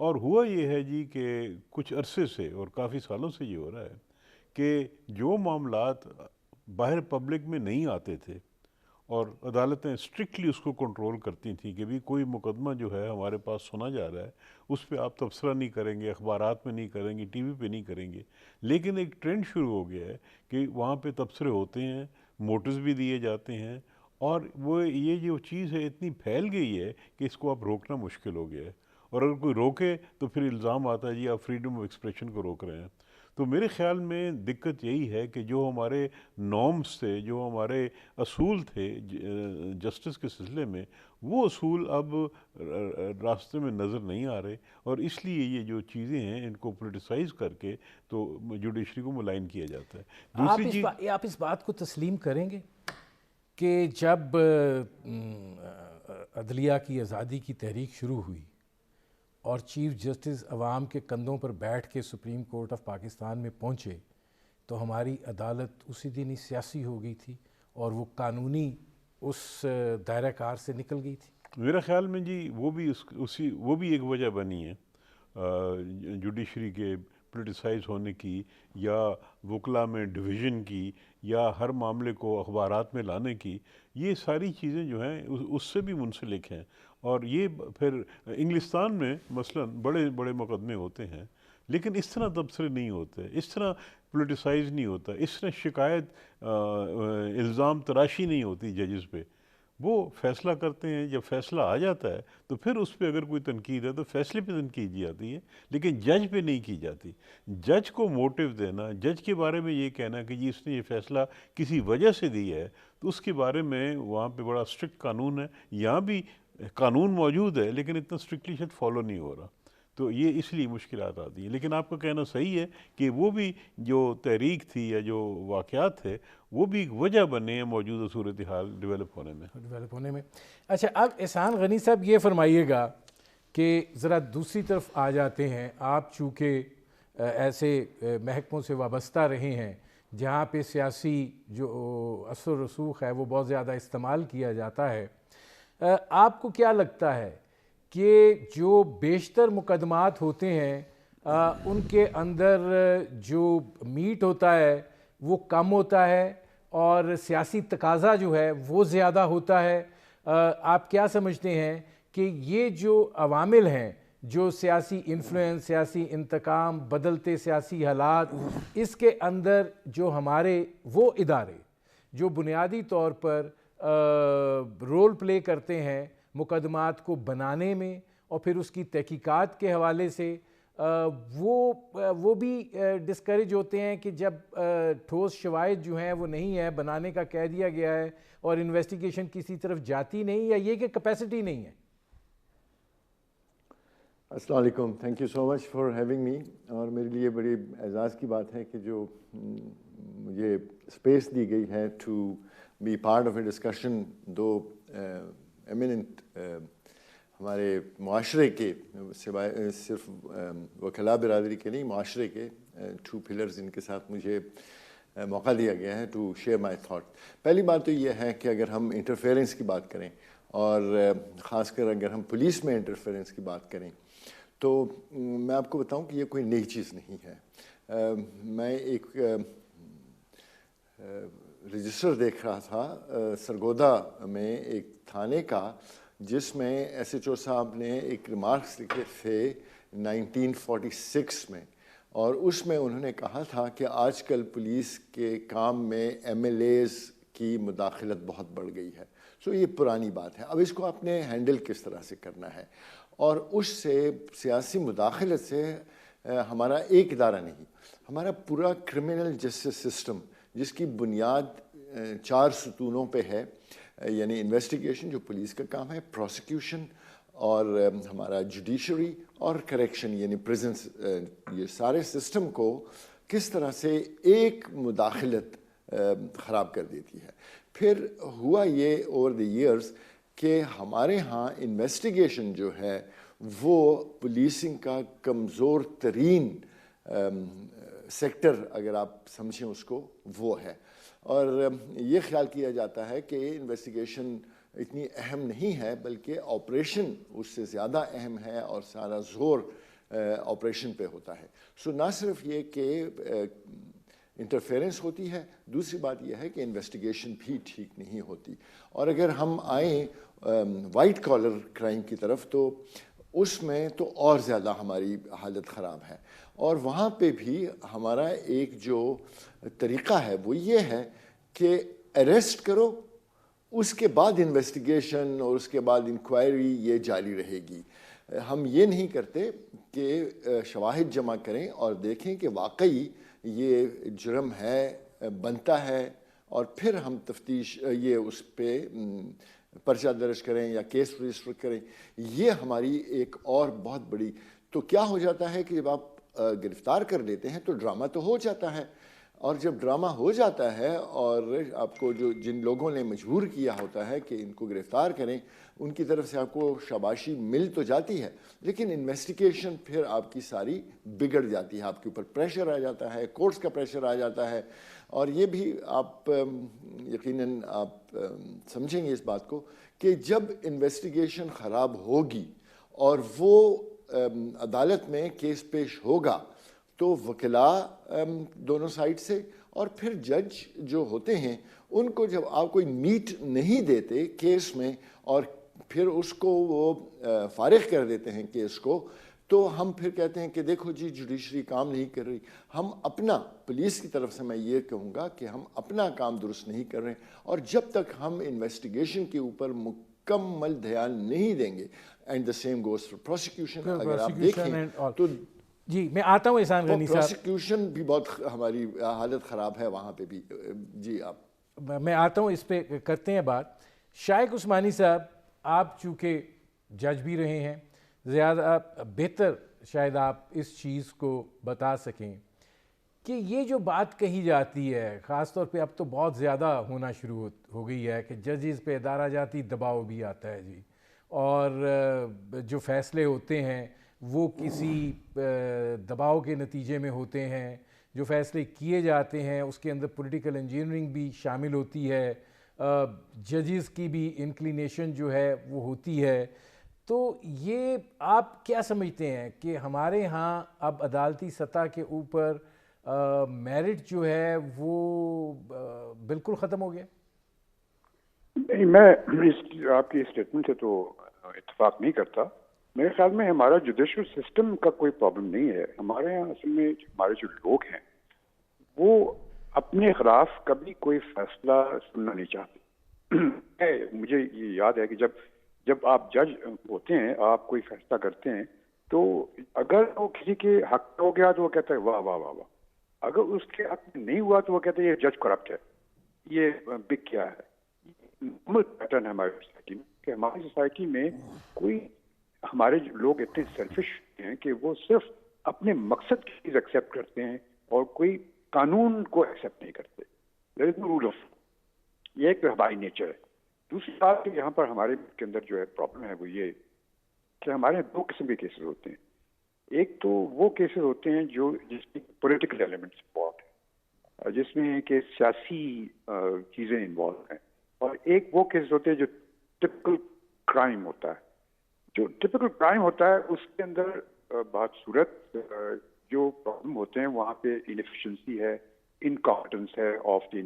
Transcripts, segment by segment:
اور ہوا یہ ہے جی کہ کچھ عرصے سے اور کافی سالوں سے یہ ہو رہا ہے کہ جو معاملات باہر پبلک میں نہیں آتے تھے اور عدالتیں اسٹرکٹلی اس کو کنٹرول کرتی تھیں کہ بھی کوئی مقدمہ جو ہے ہمارے پاس سنا جا رہا ہے اس پہ آپ تبصرہ نہیں کریں گے، اخبارات میں نہیں کریں گے، ٹی وی پہ نہیں کریں گے، لیکن ایک ٹرینڈ شروع ہو گیا ہے کہ وہاں پہ تبصرے ہوتے ہیں، موٹس بھی دیے جاتے ہیں، اور وہ یہ جو چیز ہے اتنی پھیل گئی ہے کہ اس کو اب روکنا مشکل ہو گیا ہے، اور اگر کوئی روکے تو پھر الزام آتا ہے جی آپ فریڈم آف ایکسپریشن کو روک رہے ہیں۔ تو میرے خیال میں دقت یہی ہے کہ جو ہمارے نارمس تھے، جو ہمارے اصول تھے جسٹس کے سلسلے میں، وہ اصول اب راستے میں نظر نہیں آ رہے، اور اس لیے یہ جو چیزیں ہیں ان کو پولیٹیسائز کر کے تو جوڈیشری کو ملائن کیا جاتا ہے۔ دوسری چیز، آپ اس بات کو تسلیم کریں گے کہ جب عدلیہ کی آزادی کی تحریک شروع ہوئی اور چیف جسٹس عوام کے کندھوں پر بیٹھ کے سپریم کورٹ آف پاکستان میں پہنچے تو ہماری عدالت اسی دن ہی سیاسی ہو گئی تھی اور وہ قانونی اس دائرہ کار سے نکل گئی تھی؟ میرا خیال میں جی وہ بھی ایک وجہ بنی ہے جوڈیشری کے پولیٹیسائز ہونے کی، یا وکلا میں ڈویژن کی، یا ہر معاملے کو اخبارات میں لانے کی۔ یہ ساری چیزیں جو ہیں اس سے بھی منسلک ہیں، اور یہ پھر انگلستان میں مثلا بڑے بڑے مقدمے ہوتے ہیں لیکن اس طرح تبصرے نہیں ہوتے، اس طرح پولیٹیسائز نہیں ہوتا، اس طرح شکایت الزام تراشی نہیں ہوتی ججز پہ۔ وہ فیصلہ کرتے ہیں، جب فیصلہ آ جاتا ہے تو پھر اس پہ اگر کوئی تنقید ہے تو فیصلے پہ تنقید کی جاتی ہے، لیکن جج پہ نہیں کی جاتی۔ جج کو موٹیو دینا، جج کے بارے میں یہ کہنا کہ جی اس نے یہ فیصلہ کسی وجہ سے دیا ہے، تو اس کے بارے میں وہاں پہ بڑا اسٹرکٹ قانون ہے۔ یہاں بھی قانون موجود ہے لیکن اتنا اسٹرکٹلی شاید فالو نہیں ہو رہا، تو یہ اس لیے مشکلات آتی ہیں۔ لیکن آپ کا کہنا صحیح ہے کہ وہ بھی جو تحریک تھی یا جو واقعات تھے وہ بھی ایک وجہ بنے ہیں موجودہ صورتحال ڈیولپ ہونے میں۔ اچھا، اب احسان غنی صاحب یہ فرمائیے گا کہ ذرا دوسری طرف آ جاتے ہیں، آپ چونکہ ایسے محکموں سے وابستہ رہے ہیں جہاں پہ سیاسی جو اثر و رسوخ ہے وہ بہت زیادہ استعمال کیا جاتا ہے، آپ کو کیا لگتا ہے کہ جو بیشتر مقدمات ہوتے ہیں ان کے اندر جو میٹ ہوتا ہے وہ کم ہوتا ہے اور سیاسی تقاضا جو ہے وہ زیادہ ہوتا ہے؟ آپ کیا سمجھتے ہیں کہ یہ جو عوامل ہیں، جو سیاسی انفلوئنس، سیاسی انتقام، بدلتے سیاسی حالات، اس کے اندر جو ہمارے وہ ادارے جو بنیادی طور پر رول پلے کرتے ہیں مقدمات کو بنانے میں اور پھر اس کی تحقیقات کے حوالے سے، وہ بھی ڈسکریج ہوتے ہیں کہ جب ٹھوس شواہد جو ہیں وہ نہیں ہے، بنانے کا کہہ دیا گیا ہے اور انویسٹیگیشن کسی طرف جاتی نہیں، یا یہ کہ کیپیسٹی نہیں ہے؟ السلام علیکم، thank you so much for having me, اور میرے لیے بڑی اعزاز کی بات ہے کہ جو مجھے اسپیس دی گئی ہے to be part of a discussion دو ایمیننٹ ہمارے معاشرے کے، سوائے صرف وکلاء برادری کے نہیں، معاشرے کے ٹو پلرز جن کے ساتھ مجھے موقع دیا گیا ہے ٹو شیئر مائی تھاٹ۔ پہلی بات تو یہ ہے کہ اگر ہم انٹرفیئرنس کی بات کریں، اور خاص کر اگر ہم پولیس میں انٹرفیئرنس کی بات کریں، تو میں آپ کو بتاؤں کہ یہ کوئی نئی چیز نہیں ہے۔ میں ایک رجسٹر دیکھ رہا تھا سرگودا میں ایک تھانے کا، جس میں ایس ایچ او صاحب نے ایک ریمارکس لکھے تھے 1946 میں، اور اس میں انہوں نے کہا تھا کہ آج کل پولیس کے کام میں ایم ایل ایز کی مداخلت بہت بڑھ گئی ہے۔ سو یہ پرانی بات ہے، اب اس کو آپ نے ہینڈل کس طرح سے کرنا ہے، اور اس سے سیاسی مداخلت سے ہمارا ایک ادارہ نہیں، ہمارا پورا کرمنل جسٹس سسٹم، جس کی بنیاد 4 ستونوں پہ ہے، یعنی انویسٹیگیشن جو پولیس کا کام ہے، پروسیکیوشن، اور ہمارا جوڈیشری، اور کریکشن یعنی پریزنس، یہ سارے سسٹم کو کس طرح سے ایک مداخلت خراب کر دیتی ہے۔ پھر ہوا یہ اوور دی ایئرز کہ ہمارے ہاں انویسٹیگیشن جو ہے وہ پولیسنگ کا کمزور ترین سیکٹر اگر آپ سمجھیں اس کو، وہ ہے، اور یہ خیال کیا جاتا ہے کہ انویسٹیگیشن اتنی اہم نہیں ہے، بلکہ آپریشن اس سے زیادہ اہم ہے، اور سارا زور آپریشن پہ ہوتا ہے. سو نہ صرف یہ کہ انٹرفیرنس ہوتی ہے, دوسری بات یہ ہے کہ انویسٹیگیشن بھی ٹھیک نہیں ہوتی. اور اگر ہم آئیں وائٹ کالر کرائم کی طرف تو اس میں تو اور زیادہ ہماری حالت خراب ہے. اور وہاں پہ بھی ہمارا ایک جو طریقہ ہے وہ یہ ہے کہ اریسٹ کرو, اس کے بعد انویسٹیگیشن اور اس کے بعد انکوائری یہ جاری رہے گی. ہم یہ نہیں کرتے کہ شواہد جمع کریں اور دیکھیں کہ واقعی یہ جرم ہے, بنتا ہے, اور پھر ہم تفتیش یہ اس پہ پرچہ درج کریں یا کیس رجسٹر کریں. یہ ہماری ایک اور بہت بڑی, تو کیا ہو جاتا ہے کہ جب آپ گرفتار کر لیتے ہیں تو ڈرامہ تو ہو جاتا ہے, اور جب ڈرامہ ہو جاتا ہے اور آپ کو جن لوگوں نے مجبور کیا ہوتا ہے کہ ان کو گرفتار کریں, ان کی طرف سے آپ کو شاباشی مل تو جاتی ہے, لیکن انویسٹیگیشن پھر آپ کی ساری بگڑ جاتی ہے, آپ کے اوپر پریشر آ جاتا ہے, کورٹس کا پریشر آ جاتا ہے. اور یہ بھی آپ یقیناً آپ سمجھیں گے اس بات کو کہ جب انویسٹیگیشن خراب ہوگی اور وہ عدالت میں کیس پیش ہوگا تو وکلاء دونوں سائڈ سے اور پھر جج جو ہوتے ہیں ان کو جب آپ کوئی میٹ نہیں دیتے کیس میں اور پھر اس کو وہ فارغ کر دیتے ہیں کیس کو, تو ہم پھر کہتے ہیں کہ دیکھو جی جوڈیشری کام نہیں کر رہی. ہم اپنا, پولیس کی طرف سے میں یہ کہوں گا کہ ہم اپنا کام درست نہیں کر رہے, اور جب تک ہم انویسٹیگیشن کے اوپر مکمل دھیان نہیں دیں گے, and the same goes for prosecution. اگر آپ دیکھیں تو جی میں آتا ہوں احسان غنی صاحب, پروسیکیوشن بھی بہت ہماری حالت خراب ہے وہاں پہ بھی. جی میں آتا ہوں, اس پہ کرتے ہیں بات. شائق عثمانی صاحب, آپ چونکہ جج بھی رہے ہیں, زیادہ بہتر شاید آپ اس چیز کو بتا سکیں کہ یہ جو بات کہی جاتی ہے, خاص طور پہ اب تو بہت زیادہ ہونا شروع ہو گئی ہے کہ ججز پہ ادارہ جاتی دباؤ بھی آتا ہے جی, اور جو فیصلے ہوتے ہیں وہ کسی دباؤ کے نتیجے میں ہوتے ہیں, جو فیصلے کیے جاتے ہیں اس کے اندر پولیٹیکل انجینئرنگ بھی شامل ہوتی ہے, ججز کی بھی انکلینیشن جو ہے وہ ہوتی ہے. تو یہ آپ کیا سمجھتے ہیں کہ ہمارے ہاں اب عدالتی سطح کے اوپر میرٹ جو ہے وہ بالکل ختم ہو گیا؟ نہیں, میں آپ کی اسٹیٹمنٹ سے تو اتفاق نہیں کرتا. میرے خیال میں ہمارا جوڈیشل سسٹم کا کوئی پرابلم نہیں ہے. ہمارے یہاں اصل میں ہمارے جو لوگ ہیں وہ اپنے خلاف کبھی کوئی فیصلہ سننا نہیں چاہتے. مجھے یہ یاد ہے کہ جب آپ جج ہوتے ہیں, آپ کوئی فیصلہ کرتے ہیں, تو اگر وہ کسی کے حق ہو گیا تو وہ کہتا ہے واہ واہ واہ واہ, اگر اس کے حق میں نہیں ہوا تو وہ کہتے ہیں یہ جج کرپٹ ہے, یہ بگ کیا ہے. نارمل پیٹرن ہے ہماری سوسائٹی میں کہ ہماری سوسائٹی میں کوئی, ہمارے لوگ اتنے سیلفش ہیں کہ وہ صرف اپنے مقصد کی چیز ایکسیپٹ کرتے ہیں اور کوئی قانون کو ایکسیپٹ نہیں کرتے. دیر از نو رول آف, یہ ایک ہماری نیچر ہے. دوسری بات یہاں پر ہمارے کے اندر جو ہے پرابلم ہے وہ یہ کہ ہمارے دو قسم کے کیسز ہوتے ہیں. ایک تو وہ کیسز ہوتے ہیں جس میں پولیٹیکل ایلیمنٹس انوالوڈ ہیں, جس میں کہ سیاسی چیزیں انوالو ہیں, اور ایک وہ کیسز ہوتے ہیں جو ٹپکل کرائم ہوتا ہے. جو ٹپکل کرائم ہوتا ہے اس کے اندر بہت صورت جو پرابلم ہوتے ہیں وہاں پہ انیفیشنسی ہے, انکمپٹنس ہے آف دی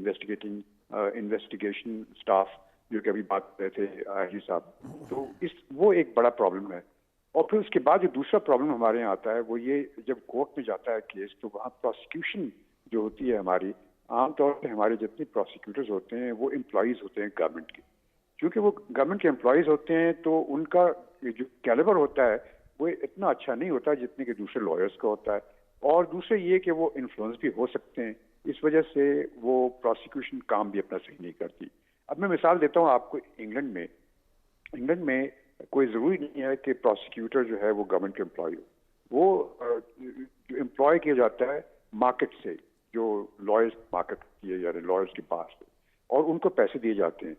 انویسٹیگیشن اسٹاف, جو کہ ابھی بات کر رہے تھے آئی جی صاحب. تو وہ ایک بڑا پرابلم ہے. اور پھر اس کے بعد جو دوسرا پرابلم ہمارے یہاں آتا ہے وہ یہ, جب کورٹ میں جاتا ہے کیس تو وہاں پروسیکیوشن جو ہوتی ہے ہماری, عام طور پہ ہمارے جتنے پروسیکیوٹرز ہوتے ہیں وہ امپلائیز ہوتے ہیں گورنمنٹ کے. چونکہ وہ گورنمنٹ کے امپلائیز ہوتے ہیں تو ان کا جو کیلیبر ہوتا ہے وہ اتنا اچھا نہیں ہوتا جتنے کہ دوسرے لائرز کا ہوتا ہے. اور دوسرے یہ کہ وہ انفلوئنس بھی ہو سکتے ہیں, اس وجہ سے وہ پروسیکیوشن کام بھی اپنا صحیح نہیں کرتی. اب میں مثال دیتا ہوں آپ کو. انگلینڈ میں کوئی ضروری نہیں ہے کہ پروسیکیوٹر جو ہے وہ گورنمنٹ کے امپلائی ہو. وہ جو امپلائی کیا جاتا ہے مارکیٹ سے, جو لائرز مارکیٹ ہوتی ہے یعنی لائرز کے پاس سے, اور ان کو پیسے دیے جاتے ہیں,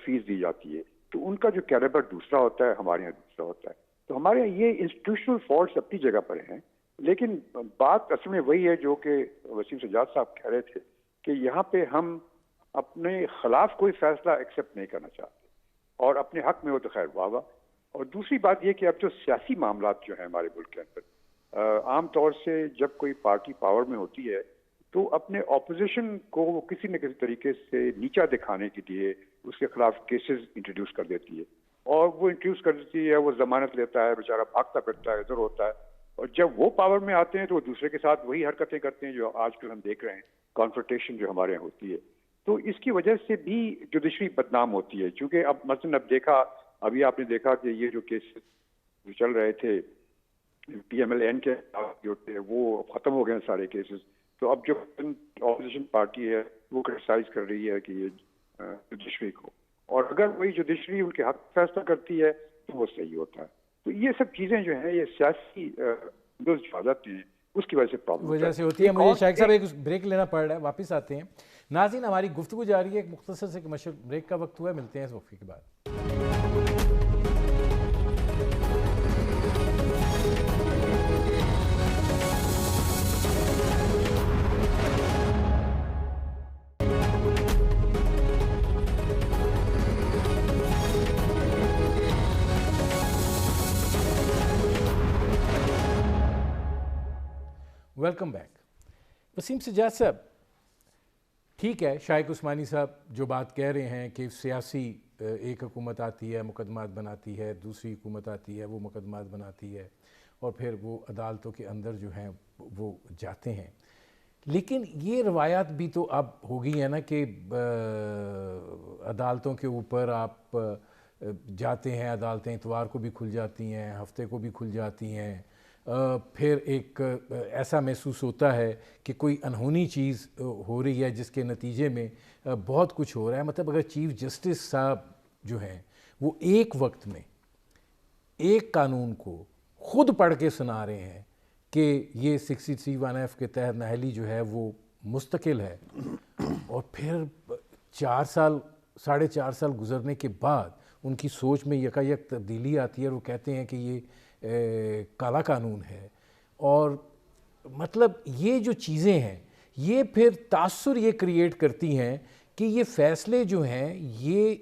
فیس دی جاتی ہے. تو ان کا جو کیلیبر دوسرا ہوتا ہے, ہمارے یہاں دوسرا ہوتا ہے. تو ہمارے یہاں یہ انسٹیٹیوشنل فالٹس اپنی جگہ پر ہیں, لیکن بات اصل میں وہی ہے جو کہ وسیم سجاد صاحب کہہ رہے تھے کہ یہاں پہ ہم اپنے خلاف کوئی فیصلہ ایکسیپٹ نہیں کرنا چاہتے, اور اپنے حق میں ہو تو خیر واہ واہ, اور دوسری بات یہ کہ اب جو سیاسی معاملات جو ہیں ہمارے ملک کے اندر، عام طور سے جب کوئی پارٹی پاور میں ہوتی ہے تو اپنے اپوزیشن کو وہ کسی نہ کسی طریقے سے نیچا دکھانے کے لیے اس کے خلاف کیسز انٹروڈیوس کر دیتی ہے، اور وہ انٹروڈیوس کر دیتی ہے، وہ ضمانت لیتا ہے، بیچارہ بھاگتا پھرتا ہے، ادھر ہوتا ہے، اور جب وہ پاور میں آتے ہیں تو وہ دوسرے کے ساتھ وہی حرکتیں کرتے ہیں جو آج کل ہم دیکھ رہے ہیں، کانفرنٹیشن جو ہمارے یہاں ہوتی ہے. تو اس کی وجہ سے بھی جوڈیشری بدنام ہوتی ہے، چونکہ اب مثلاً ابھی آپ نے دیکھا کہ یہ جو کیسز جو چل رہے تھے پی ایم ایل این کے جو تھے وہ ختم ہو گئے ہیں سارے کیسز. تو اب جو اپوزیشن پارٹی ہے وہ کرٹیسائز کر رہی ہے کہ یہ جوڈیشری کو، اور اگر وہی جوڈیشری ان کے حق فیصلہ کرتی ہے تو وہ صحیح ہوتا ہے. تو یہ سب چیزیں جو ہیں یہ سیاسی جو آتے ہیں اس کی وجہ سے پرابلم وجہ سے ہوتی ہے. مجھے شائق صاحب ایک بریک لینا پڑ رہا ہے، واپس آتے ہیں. ناظرین ہماری گفتگو جاری ہے، ایک مختصر سے کمرشل بریک کا وقت ہوا ہے، ملتے ہیں اس وقفے کے بعد. Welcome back. وسیم سجاد صاحب، ٹھیک ہے، شائق عثمانی صاحب جو بات کہہ رہے ہیں کہ سیاسی ایک حکومت آتی ہے مقدمات بناتی ہے، دوسری حکومت آتی ہے وہ مقدمات بناتی ہے، اور پھر وہ عدالتوں کے اندر جو ہیں وہ جاتے ہیں. لیکن یہ روایات بھی تو اب ہو گئی ہیں نا کہ عدالتوں کے اوپر آپ جاتے ہیں، عدالتیں اتوار کو بھی کھل جاتی ہیں، ہفتے کو بھی کھل جاتی ہیں، پھر ایک ایسا محسوس ہوتا ہے کہ کوئی انہونی چیز ہو رہی ہے جس کے نتیجے میں بہت کچھ ہو رہا ہے. مطلب اگر چیف جسٹس صاحب جو ہیں وہ ایک وقت میں ایک قانون کو خود پڑھ کے سنا رہے ہیں کہ یہ 63(1)(f) کے تحت نااہلی جو ہے وہ مستقل ہے، اور پھر 4 سال 4.5 سال گزرنے کے بعد ان کی سوچ میں یکایک تبدیلی آتی ہے اور وہ کہتے ہیں کہ یہ کالا قانون ہے. اور مطلب یہ جو چیزیں ہیں یہ پھر تاثر یہ کریٹ کرتی ہیں کہ یہ فیصلے جو ہیں یہ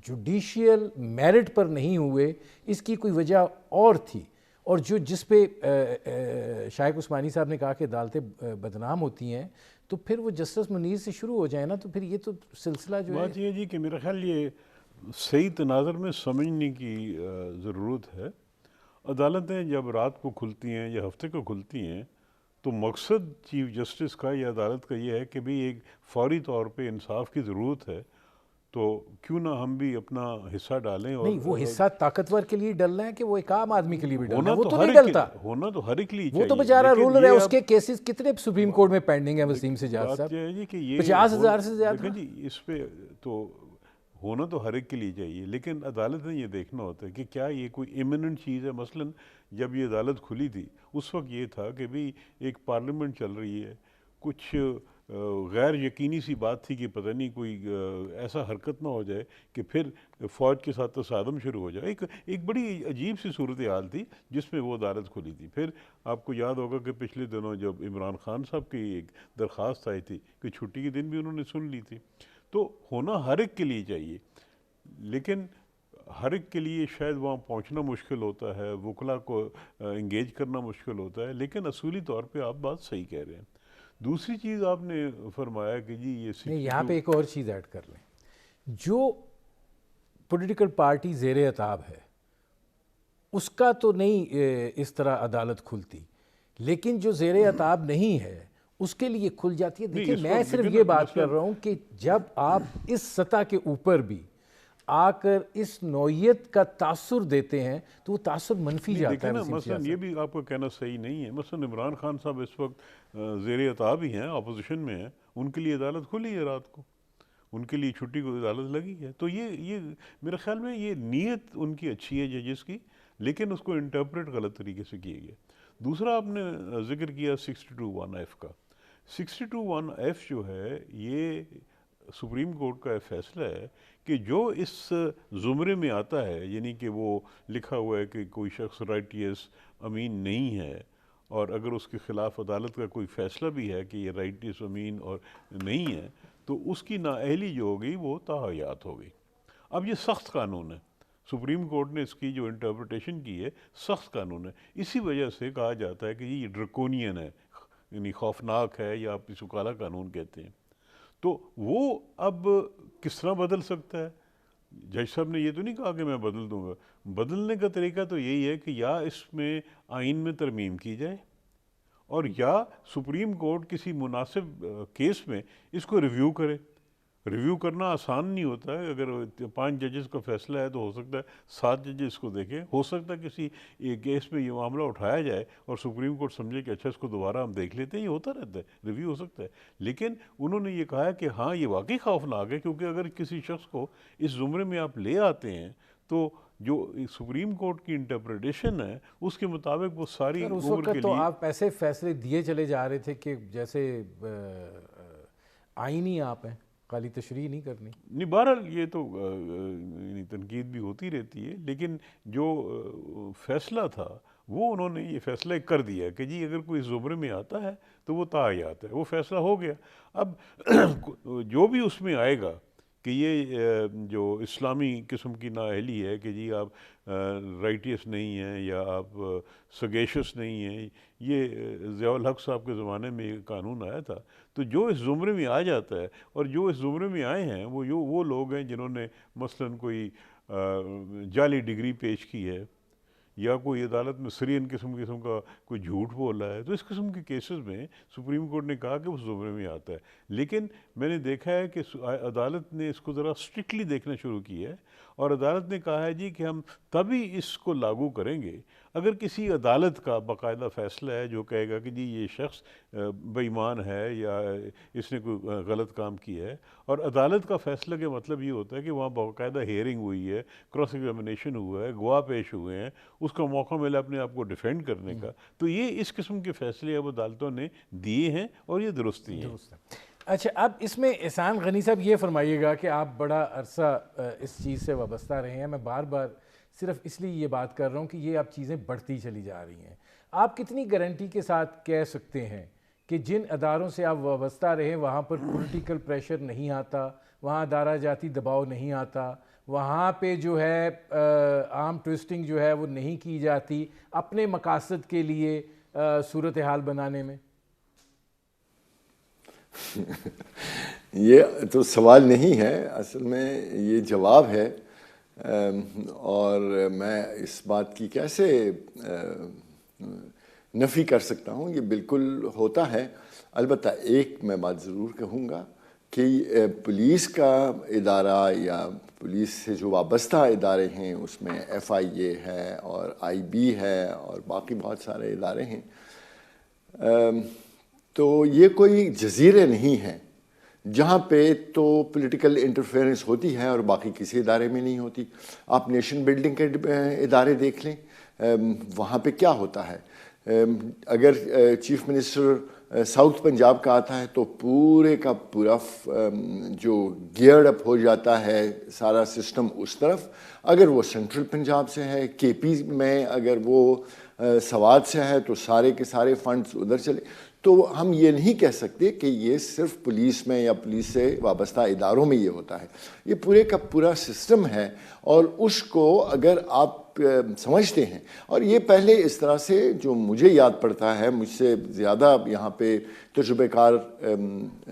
جوڈیشیل میرٹ پر نہیں ہوئے، اس کی کوئی وجہ اور تھی. اور جس پہ شائق عثمانی صاحب نے کہا کہ عدالتیں بدنام ہوتی ہیں، تو پھر وہ جسٹس منیر سے شروع ہو جائے نا، تو پھر یہ تو سلسلہ جو ہے. بات یہ جی کہ میرا خیال یہ صحیح تناظر میں سمجھنے کی ضرورت ہے. عدالتیں جب رات کو کھلتی ہیں یا ہفتے کو کھلتی ہیں تو مقصد چیف جسٹس کا یا عدالت کا یہ ہے کہ بھی ایک فوری طور پہ انصاف کی ضرورت ہے، تو کیوں نہ ہم بھی اپنا حصہ ڈالیں. اور نہیں، وہ حصہ طاقتور کے لیے ڈلنا ہے کہ وہ ایک عام آدمی کے لیے بھی ڈلنا ہے؟ وہ تو ہر نہیں ایک ڈلتا. ہونا تو ہر ایک لیے وہ تو چاہیے. بیچارہ لیکن رولر ہے، یہ اس کے کیسز کتنے سپریم کورٹ میں پینڈنگ ہیں وسیم سجاد بات صاحب؟ یہ ہے جی کہ یہ 50,000 سے زیادہ. دیکھیں جی، اس پہ تو ہونا تو ہر ایک کے لیے چاہیے، لیکن عدالت نے یہ دیکھنا ہوتا ہے کہ کیا یہ کوئی ایمننٹ چیز ہے. مثلا جب یہ عدالت کھلی تھی اس وقت یہ تھا کہ بھی ایک پارلیمنٹ چل رہی ہے، کچھ غیر یقینی سی بات تھی کہ پتہ نہیں کوئی ایسا حرکت نہ ہو جائے کہ پھر فوج کے ساتھ تصادم شروع ہو جائے. ایک بڑی عجیب سی صورتحال تھی جس میں وہ عدالت کھلی تھی. پھر آپ کو یاد ہوگا کہ پچھلے دنوں جب عمران خان صاحب کی ایک درخواست آئی تھی کہ چھٹی کے دن بھی انہوں نے سن لی تھی. تو ہونا ہر ایک کے لیے چاہیے، لیکن ہر ایک کے لیے شاید وہاں پہنچنا مشکل ہوتا ہے، وکلا کو انگیج کرنا مشکل ہوتا ہے. لیکن اصولی طور پہ آپ بات صحیح کہہ رہے ہیں. دوسری چیز آپ نے فرمایا کہ جی یہ یہاں پہ ایک اور چیز ایڈ کر لیں. جو پولیٹیکل پارٹی زیر عتاب ہے اس کا تو نہیں اس طرح عدالت کھلتی، لیکن جو زیر عتاب نہیں ہے اس کے لیے کھل جاتی ہے. دیکھیں میں صرف یہ بات کر رہا ہوں کہ جب آپ اس سطح کے اوپر بھی آ کر اس نوعیت کا تاثر دیتے ہیں تو وہ تاثر منفی جاتا ہے. مثلا یہ بھی آپ کا کہنا صحیح نہیں ہے. مثلا عمران خان صاحب اس وقت زیر عتاب ہی ہیں، اپوزیشن میں ہیں، ان کے لیے عدالت کھلی ہے رات کو، ان کے لیے چھٹی کو عدالت لگی ہے. تو یہ میرے خیال میں یہ نیت ان کی اچھی ہے ججز کی، لیکن اس کو انٹرپریٹ غلط طریقے سے کیے گئے. دوسرا آپ نے ذکر کیا 62(1)(f) کا. 62(1)(f) جو ہے یہ سپریم کورٹ کا فیصلہ ہے کہ جو اس زمرے میں آتا ہے، یعنی کہ وہ لکھا ہوا ہے کہ کوئی شخص رائٹیس امین نہیں ہے، اور اگر اس کے خلاف عدالت کا کوئی فیصلہ بھی ہے کہ یہ رائٹیس امین اور نہیں ہے، تو اس کی نااہلی جو ہوگی وہ تاحیات ہوگی. اب یہ سخت قانون ہے. سپریم کورٹ نے اس کی جو انٹرپریٹیشن کی ہے سخت قانون ہے. اسی وجہ سے کہا جاتا ہے کہ یہ ڈرکونین ہے، یعنی خوفناک ہے، یا آپ اس کو کالا قانون کہتے ہیں. تو وہ اب کس طرح بدل سکتا ہے؟ جج صاحب نے یہ تو نہیں کہا کہ میں بدل دوں گا. بدلنے کا طریقہ تو یہی ہے کہ یا اس میں آئین میں ترمیم کی جائے، اور یا سپریم کورٹ کسی مناسب کیس میں اس کو ریویو کرے. ریویو کرنا آسان نہیں ہوتا ہے. اگر 5 ججز کا فیصلہ ہے تو ہو سکتا ہے 7 ججز اس کو دیکھیں. ہو سکتا ہے کسی ایک کیس میں یہ معاملہ اٹھایا جائے اور سپریم کورٹ سمجھے کہ اچھا اس کو دوبارہ ہم دیکھ لیتے ہیں. یہ ہوتا رہتا ہے، ریویو ہو سکتا ہے. لیکن انہوں نے یہ کہا ہے کہ ہاں یہ واقعی خوفناک ہے، کیونکہ اگر کسی شخص کو اس زمرے میں آپ لے آتے ہیں تو جو سپریم کورٹ کی انٹرپریٹیشن ہے اس کے مطابق وہ ساری اس عمر وقت کے تو لیے آپ ایسے فیصلے دیے چلے جا رہے تھے کہ جیسے آئینی آپ ہیں، خالی تشریح نہیں کرنی. نہیں. بہرحال یہ تو یعنی تنقید بھی ہوتی رہتی ہے، لیکن جو فیصلہ تھا وہ انہوں نے یہ فیصلہ کر دیا کہ جی اگر کوئی زمرے میں آتا ہے تو وہ تعیات ہے. وہ فیصلہ ہو گیا. اب جو بھی اس میں آئے گا کہ یہ جو اسلامی قسم کی نااہلی ہے کہ جی آپ رائٹیس نہیں ہیں یا آپ سگیشس نہیں ہیں، یہ ضیاء الحق صاحب کے زمانے میں یہ قانون آیا تھا. تو جو اس زمرے میں آ جاتا ہے، اور جو اس زمرے میں آئے ہیں وہ لوگ ہیں جنہوں نے مثلاً کوئی جعلی ڈگری پیش کی ہے، یا کوئی عدالت میں سرین قسم کا کوئی جھوٹ بولا ہے، تو اس قسم کے کیسز میں سپریم کورٹ نے کہا کہ وہ زمرے میں آتا ہے. لیکن میں نے دیکھا ہے کہ عدالت نے اس کو ذرا اسٹرکٹلی دیکھنا شروع کیا ہے، اور عدالت نے کہا ہے جی کہ ہم تبھی اس کو لاگو کریں گے اگر کسی عدالت کا باقاعدہ فیصلہ ہے جو کہے گا کہ جی یہ شخص بے ایمان ہے یا اس نے کوئی غلط کام کیا ہے. اور عدالت کا فیصلہ کے مطلب یہ ہوتا ہے کہ وہاں باقاعدہ ہیئرنگ ہوئی ہے، کراس ایگزامینیشن ہوا ہے، گواہ پیش ہوئے ہیں، اس کا موقع ملا اپنے آپ کو ڈیفینڈ کرنے کا. تو یہ اس قسم کے فیصلے اب عدالتوں نے دیے ہیں اور یہ درستی ہیں. اچھا، اب اس میں احسان غنی صاحب یہ فرمائیے گا کہ آپ بڑا عرصہ اس چیز سے وابستہ رہے ہیں. میں بار بار صرف اس لیے یہ بات کر رہا ہوں کہ یہ اب چیزیں بڑھتی چلی جا رہی ہیں. آپ کتنی گارنٹی کے ساتھ کہہ سکتے ہیں کہ جن اداروں سے آپ وابستہ رہے وہاں پر پولیٹیکل پریشر نہیں آتا، وہاں ادارہ جاتی دباؤ نہیں آتا، وہاں پہ جو ہے عام ٹویسٹنگ جو ہے وہ نہیں کی جاتی اپنے مقاصد کے لیے صورتحال بنانے میں؟ یہ تو سوال نہیں ہے، اصل میں یہ جواب ہے. اور میں اس بات کی کیسے نفی کر سکتا ہوں؟ یہ بالکل ہوتا ہے. البتہ ایک میں بات ضرور کہوں گا کہ پولیس کا ادارہ یا پولیس سے جو وابستہ ادارے ہیں اس میں FIA ہے اور IB ہے اور باقی بہت سارے ادارے ہیں. تو یہ کوئی جزیرے نہیں ہیں جہاں پہ تو پولیٹیکل انٹرفیئرنس ہوتی ہے اور باقی کسی ادارے میں نہیں ہوتی. آپ نیشن بلڈنگ کے ادارے دیکھ لیں، وہاں پہ کیا ہوتا ہے. اگر چیف منسٹر ساؤتھ پنجاب کا آتا ہے تو پورے کا پورا جو گیئرڈ اپ ہو جاتا ہے سارا سسٹم اس طرف. اگر وہ سینٹرل پنجاب سے ہے، KP میں اگر وہ سوات سے ہے تو سارے کے سارے فنڈز ادھر چلے. تو ہم یہ نہیں کہہ سکتے کہ یہ صرف پولیس میں یا پولیس سے وابستہ اداروں میں یہ ہوتا ہے. یہ پورے کا پورا سسٹم ہے، اور اس کو اگر آپ سمجھتے ہیں، اور یہ پہلے اس طرح سے جو مجھے یاد پڑتا ہے، مجھ سے زیادہ یہاں پہ تجربہ کار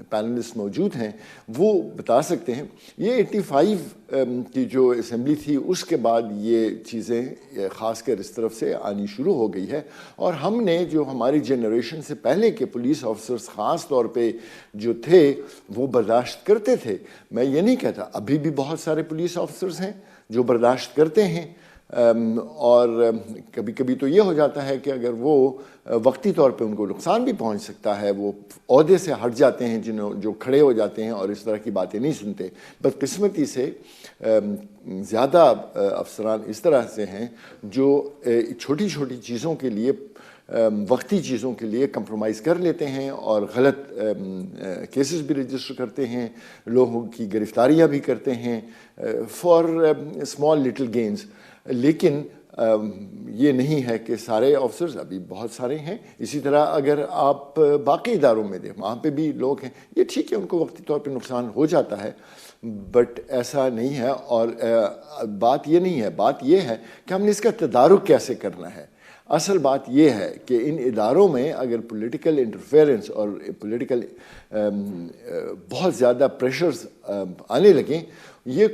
پینلسٹ موجود ہیں، وہ بتا سکتے ہیں. یہ 85 کی جو اسمبلی تھی اس کے بعد یہ چیزیں خاص کر اس طرف سے آنی شروع ہو گئی ہے. اور ہم نے جو ہماری جنریشن سے پہلے کے پولیس آفیسرز خاص طور پہ جو تھے وہ برداشت کرتے تھے. میں یہ نہیں کہتا، ابھی بھی بہت سارے پولیس آفیسرز ہیں جو برداشت کرتے ہیں. اور کبھی کبھی تو یہ ہو جاتا ہے کہ اگر وہ وقتی طور پہ ان کو نقصان بھی پہنچ سکتا ہے، وہ عہدے سے ہٹ جاتے ہیں، جو کھڑے ہو جاتے ہیں اور اس طرح کی باتیں نہیں سنتے. بدقسمتی سے زیادہ افسران اس طرح سے ہیں جو چھوٹی چھوٹی چیزوں کے لیے، وقتی چیزوں کے لیے کمپرومائز کر لیتے ہیں اور غلط کیسز بھی رجسٹر کرتے ہیں، لوگوں کی گرفتاریاں بھی کرتے ہیں فار اسمال لٹل گینز. لیکن یہ نہیں ہے کہ سارے آفیسرز، ابھی بہت سارے ہیں. اسی طرح اگر آپ باقی اداروں میں دیں وہاں پہ بھی لوگ ہیں، یہ ٹھیک ہے ان کو وقتی طور پہ نقصان ہو جاتا ہے، بٹ ایسا نہیں ہے. اور بات یہ نہیں ہے، بات یہ ہے کہ ہم نے اس کا تدارک کیسے کرنا ہے. اصل بات یہ ہے کہ ان اداروں میں اگر پولیٹیکل انٹرفیئرنس اور پولیٹیکل بہت زیادہ پریشرز آنے لگیں، یہ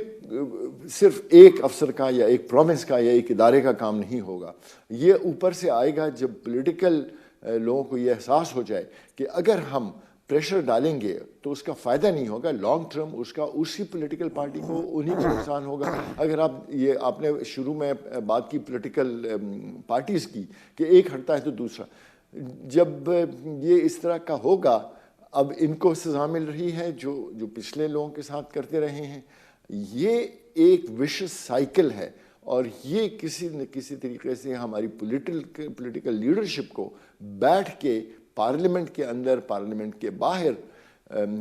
صرف ایک افسر کا یا ایک پروونس کا یا ایک ادارے کا کام نہیں ہوگا. یہ اوپر سے آئے گا جب پولیٹیکل لوگوں کو یہ احساس ہو جائے کہ اگر ہم پریشر ڈالیں گے تو اس کا فائدہ نہیں ہوگا لانگ ٹرم، اس کا اسی پولیٹیکل پارٹی کو انہی کو نقصان ہوگا. اگر آپ نے شروع میں بات کی پولیٹیکل پارٹیز کی کہ ایک ہٹتا ہے تو دوسرا، جب یہ اس طرح کا ہوگا، اب ان کو سزا مل رہی ہے جو پچھلے لوگوں کے ساتھ کرتے رہے ہیں. یہ ایک وشس سائیکل ہے، اور یہ کسی نہ کسی طریقے سے ہماری پولیٹیکل لیڈرشپ کو بیٹھ کے پارلیمنٹ کے اندر، پارلیمنٹ کے باہر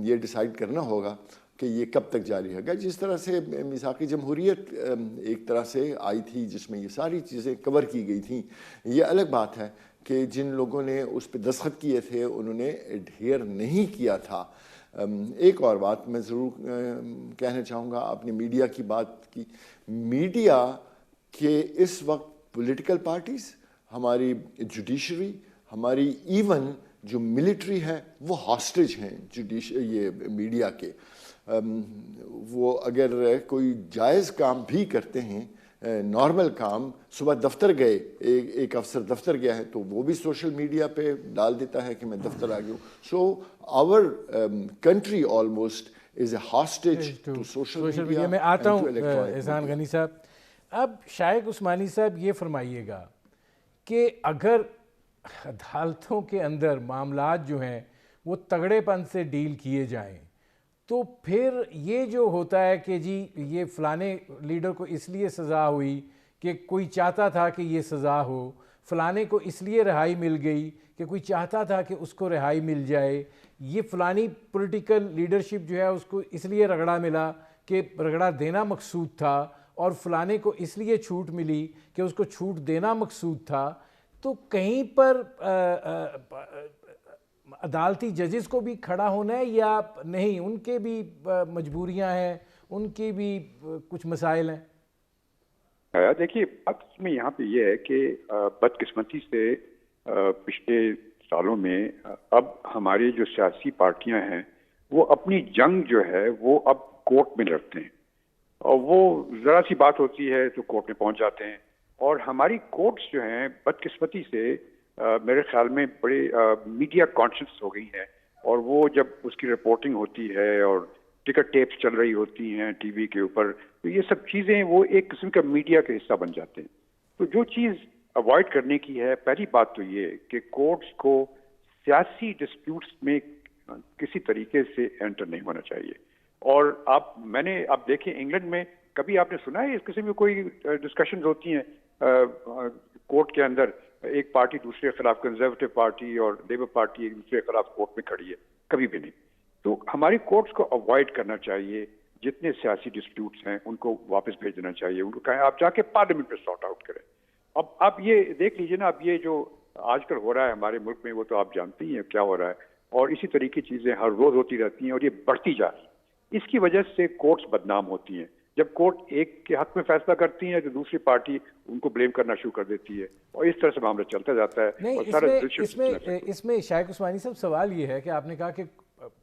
یہ ڈیسائیڈ کرنا ہوگا کہ یہ کب تک جاری ہوگا. جس طرح سے میثاق جمہوریت ایک طرح سے آئی تھی جس میں یہ ساری چیزیں کور کی گئی تھیں، یہ الگ بات ہے کہ جن لوگوں نے اس پہ دستخط کیے تھے انہوں نے ایڈہیئر نہیں کیا تھا. ایک اور بات میں ضرور کہنا چاہوں گا، آپ نے میڈیا کی بات کی. میڈیا کے اس وقت پولیٹیکل پارٹیز، ہماری جوڈیشری، ہماری ایون جو ملٹری ہے وہ ہاسٹیج ہیں یہ میڈیا کے. وہ اگر کوئی جائز کام بھی کرتے ہیں، نارمل کام، صبح دفتر گئے، ایک افسر دفتر گیا ہے تو وہ بھی سوشل میڈیا پہ ڈال دیتا ہے کہ میں دفتر آ گیا ہوں. So our country almost is a hostage to social media. میں آتا ہوں احسان غنی صاحب. اب شائق عثمانی صاحب یہ فرمائیے گا کہ اگر عدالتوں کے اندر معاملات جو ہیں وہ تگڑے پن سے ڈیل کیے جائیں تو پھر یہ جو ہوتا ہے کہ جی یہ فلانے لیڈر کو اس لیے سزا ہوئی کہ کوئی چاہتا تھا کہ یہ سزا ہو، فلانے کو اس لیے رہائی مل گئی کہ کوئی چاہتا تھا کہ اس کو رہائی مل جائے، یہ فلانی پولیٹیکل لیڈرشپ جو ہے اس کو اس لیے رگڑا ملا کہ رگڑا دینا مقصود تھا، اور فلانے کو اس لیے چھوٹ ملی کہ اس کو چھوٹ دینا مقصود تھا. تو کہیں پر عدالتی ججز کو بھی کھڑا ہونا ہے یا نہیں؟ ان کے بھی مجبوریاں ہیں، ان کی بھی کچھ مسائل ہیں. دیکھیے بات میں یہاں پہ یہ ہے کہ بدقسمتی سے پچھلے سالوں میں اب ہماری جو سیاسی پارٹیاں ہیں وہ اپنی جنگ جو ہے وہ اب کورٹ میں لڑتے ہیں، اور وہ ذرا سی بات ہوتی ہے تو کورٹ میں پہنچ جاتے ہیں. اور ہماری کورٹس جو ہیں بدقسمتی سے میرے خیال میں بڑے میڈیا کانشیس ہو گئی ہیں، اور وہ جب اس کی رپورٹنگ ہوتی ہے اور ٹکٹ ٹیپس چل رہی ہوتی ہیں ٹی وی کے اوپر، تو یہ سب چیزیں وہ ایک قسم کا میڈیا کا حصہ بن جاتے ہیں. تو جو چیز اوائڈ کرنے کی ہے، پہلی بات تو یہ کہ کورٹس کو سیاسی ڈسپیوٹس میں کسی طریقے سے انٹر نہیں ہونا چاہیے. اور میں نے آپ دیکھیں انگلینڈ میں کبھی آپ نے سنا ہے اس قسم کی کوئی ڈسکشنز ہوتی ہیں کورٹ کے اندر؟ ایک پارٹی دوسرے کے خلاف، کنزرویٹو پارٹی اور لیبر پارٹی ایک دوسرے کے خلاف کورٹ میں کھڑی ہے؟ کبھی بھی نہیں. تو ہماری کورٹس کو اوائڈ کرنا چاہیے. جتنے سیاسی ڈسپیوٹس ہیں ان کو واپس بھیج دینا چاہیے، ان کو کہیں آپ جا کے پارلیمنٹ پہ سارٹ آؤٹ کریں. اب آپ یہ دیکھ لیجیے نا، اب یہ جو آج کل ہو رہا ہے ہمارے ملک میں وہ تو آپ جانتے ہی ہیں کیا ہو رہا ہے، اور اسی طریقے کی چیزیں ہر روز ہوتی رہتی ہیں اور یہ بڑھتی جا رہی ہیں. اس کی وجہ سے کورٹس بدنام ہوتی ہیں. جب کورٹ ایک کے حق میں فیصلہ کرتی ہے تو دوسری پارٹی ان کو بلیم کرنا شروع کر دیتی ہے، اور اس طرح سے معاملہ چلتا جاتا ہے. نہیں، اس میں شائق عثمانی صاحب سوال یہ ہے کہ آپ نے کہا کہ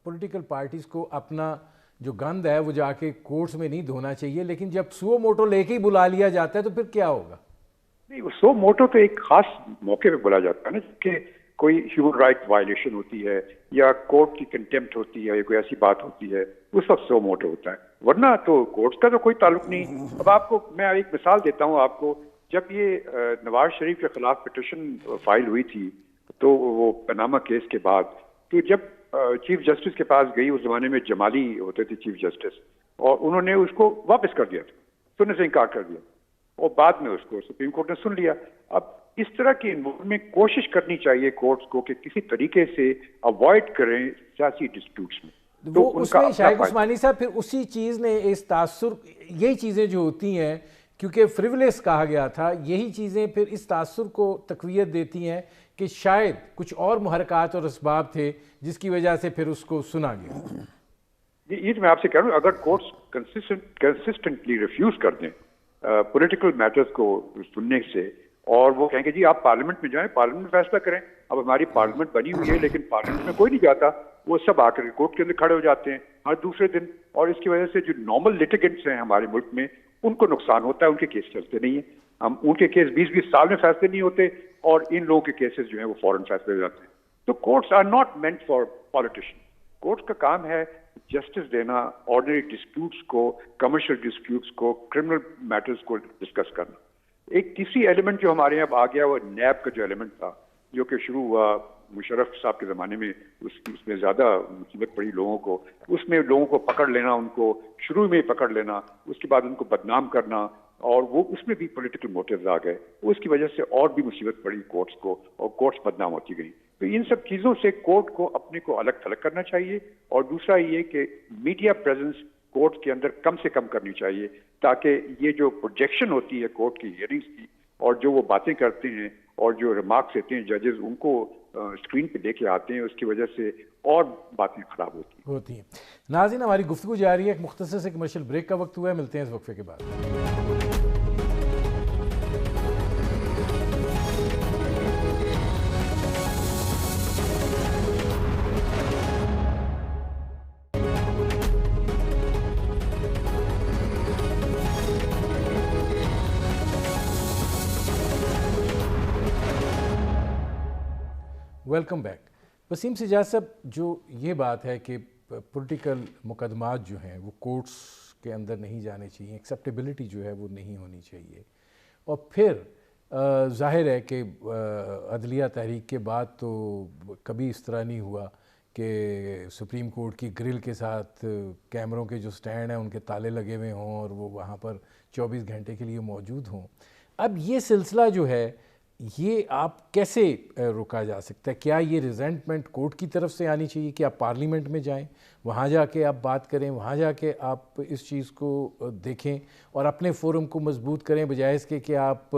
پولیٹیکل پارٹیز کو اپنا جو گند ہے وہ جا کے کورٹس میں نہیں دھونا چاہیے، لیکن جب سو موٹو لے کے ہی بلا لیا جاتا ہے تو پھر کیا ہوگا؟ نہیں، سو موٹو تو ایک خاص موقع پہ بولا جاتا ہے نا، کہ کوئی ہیومن رائٹ وائلیشن ہوتی ہے یا کورٹ کی کنٹیمپٹ ہوتی ہے یا کوئی ایسی بات ہوتی ہے، اس وقت سو موٹو ہوتا ہے، ورنہ تو کورٹس کا تو کوئی تعلق نہیں. اب آپ کو میں ایک مثال دیتا ہوں آپ کو. جب یہ نواز شریف کے خلاف پٹیشن فائل ہوئی تھی تو وہ پاناما کیس کے بعد، تو جب چیف جسٹس کے پاس گئی، اس زمانے میں جمالی ہوتے تھے چیف جسٹس، اور انہوں نے اس کو واپس کر دیا تھا، سننے سے انکار کر دیا، اور بعد میں اس کو سپریم کورٹ نے سن لیا. اب اس طرح کی انوالومنٹ میں کوشش کرنی چاہیے کورٹس کو کہ کسی طریقے سے اوائڈ کریں سیاسی ڈسپیوٹس میں. وہ اس میں شائق عثمانی صاحب پھر اسی چیز نے اس تاثر، یہی چیزیں جو ہوتی ہیں کیونکہ فریولیس کہا گیا تھا. یہی چیزیں پھر اس تاثر کو تقویت دیتی ہیں کہ شاید کچھ اور محرکات اور اسباب تھے جس کی وجہ سے پھر اس کو سنا گیا. یہ میں آپ سے کہہ رہا ہوں، اگر کورٹس کنسسٹنٹلی ریفیوز کر دیں پولیٹیکل میٹرز کو سننے سے، اور وہ کہیں گے جی آپ پارلیمنٹ میں جائیں، پارلیمنٹ میں فیصلہ کریں. اب ہماری پارلیمنٹ بنی ہوئی ہے لیکن پارلیمنٹ میں کوئی نہیں جاتا، وہ سب آ کر کورٹ کے اندر کھڑے ہو جاتے ہیں ہر دوسرے دن، اور اس کی وجہ سے جو نارمل لیٹیگنٹس ہیں ہمارے ملک میں ان کو نقصان ہوتا ہے، ان کے کیس چلتے نہیں ہیں. ان کے کیس 20-20 سال میں فیصلے نہیں ہوتے، اور ان لوگوں کے کیسز جو ہیں وہ فوراً فیصلے ہو جاتے ہیں. تو courts are not meant for politician. Court کا کام ہے جسٹس دینا، آرڈنری ڈسپیوٹس کو، کمرشل ڈسپیوٹس کو، کرمنل میٹرز کو ڈسکس کرنا. ایک تیسری ایلیمنٹ جو ہمارے یہاں آ گیا وہ نیب کا جو ایلیمنٹ تھا، جو کہ شروع ہوا مشرف صاحب کے زمانے میں، اس میں زیادہ مصیبت پڑی لوگوں کو. اس میں لوگوں کو پکڑ لینا، ان کو شروع میں پکڑ لینا، اس کے بعد ان کو بدنام کرنا، اور وہ اس میں بھی پولیٹیکل موٹیوز آ گئے. اس کی وجہ سے اور بھی مصیبت پڑی کورٹس کو، اور کورٹس بدنام ہوتی گئی. تو ان سب چیزوں سے کورٹ کو اپنے کو الگ تھلگ کرنا چاہیے. اور دوسرا یہ کہ میڈیا پریزنس کورٹ کے اندر کم سے کم کرنی چاہیے، تاکہ یہ جو پروجیکشن ہوتی ہے کورٹ کی ہیئرنگس کی، اور جو وہ باتیں کرتے ہیں اور جو ریمارکس دیتے ہیں ججز، ان کو اسکرین پہ لے کے آتے ہیں، اس کی وجہ سے اور باتیں خراب ہوتی ہیں. ناظرین، ہماری گفتگو جاری ہے. ایک مختصر سے کمرشل بریک کا وقت ہوا ہے. ملتے ہیں اس وقفے کے بعد. Welcome back. وسیم سجاد صاحب، جو یہ بات ہے کہ پولیٹیکل مقدمات جو ہیں وہ کورٹس کے اندر نہیں جانے چاہیے، ایکسیپٹیبلٹی جو ہے وہ نہیں ہونی چاہیے، اور پھر ظاہر ہے کہ عدلیہ تحریک کے بعد تو کبھی اس طرح نہیں ہوا کہ سپریم کورٹ کی گرل کے ساتھ کیمروں کے جو سٹینڈ ہیں ان کے تالے لگے ہوئے ہوں اور وہ وہاں پر 24 گھنٹے کے لیے موجود ہوں. اب یہ سلسلہ جو ہے یہ آپ کیسے روکا جا سکتا ہے؟ کیا یہ ریزنٹمنٹ کورٹ کی طرف سے آنی چاہیے کہ آپ پارلیمنٹ میں جائیں، وہاں جا کے آپ بات کریں، وہاں جا کے آپ اس چیز کو دیکھیں اور اپنے فورم کو مضبوط کریں، بجائے اس کے کہ آپ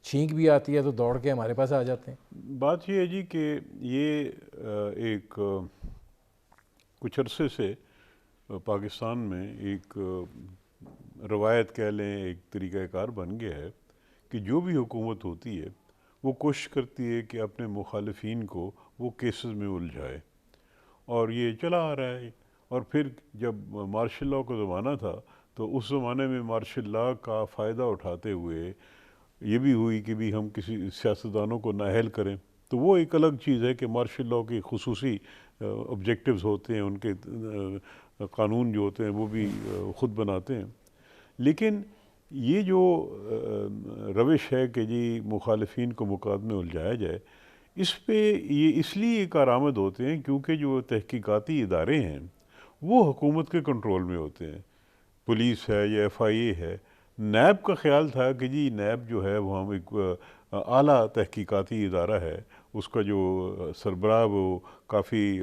چھینک بھی آتی ہے تو دوڑ کے ہمارے پاس آ جاتے ہیں؟ بات یہ ہے جی کہ یہ ایک کچھ عرصے سے پاکستان میں ایک روایت کہہ لیں، ایک طریقہ کار بن گیا ہے کہ جو بھی حکومت ہوتی ہے وہ کوشش کرتی ہے کہ اپنے مخالفین کو وہ کیسز میں الجھائے، اور یہ چلا آ رہا ہے. اور پھر جب مارشل لاء کا زمانہ تھا تو اس زمانے میں مارشل لاء کا فائدہ اٹھاتے ہوئے یہ بھی ہوئی کہ بھی ہم کسی سیاستدانوں کو نااہل کریں. تو وہ ایک الگ چیز ہے کہ مارشل لاء کی خصوصی آبجیکٹیوز ہوتے ہیں، ان کے قانون جو ہوتے ہیں وہ بھی خود بناتے ہیں. لیکن یہ جو روش ہے کہ جی مخالفین کو مقدمے الجھایا جائے، اس پہ یہ اس لیے کارآمد ہوتے ہیں کیونکہ جو تحقیقاتی ادارے ہیں وہ حکومت کے کنٹرول میں ہوتے ہیں. پولیس ہے یا ایف آئی اے ہے. نیب کا خیال تھا کہ جی نیب جو ہے وہ ہم ایک اعلیٰ تحقیقاتی ادارہ ہے، اس کا جو سربراہ وہ کافی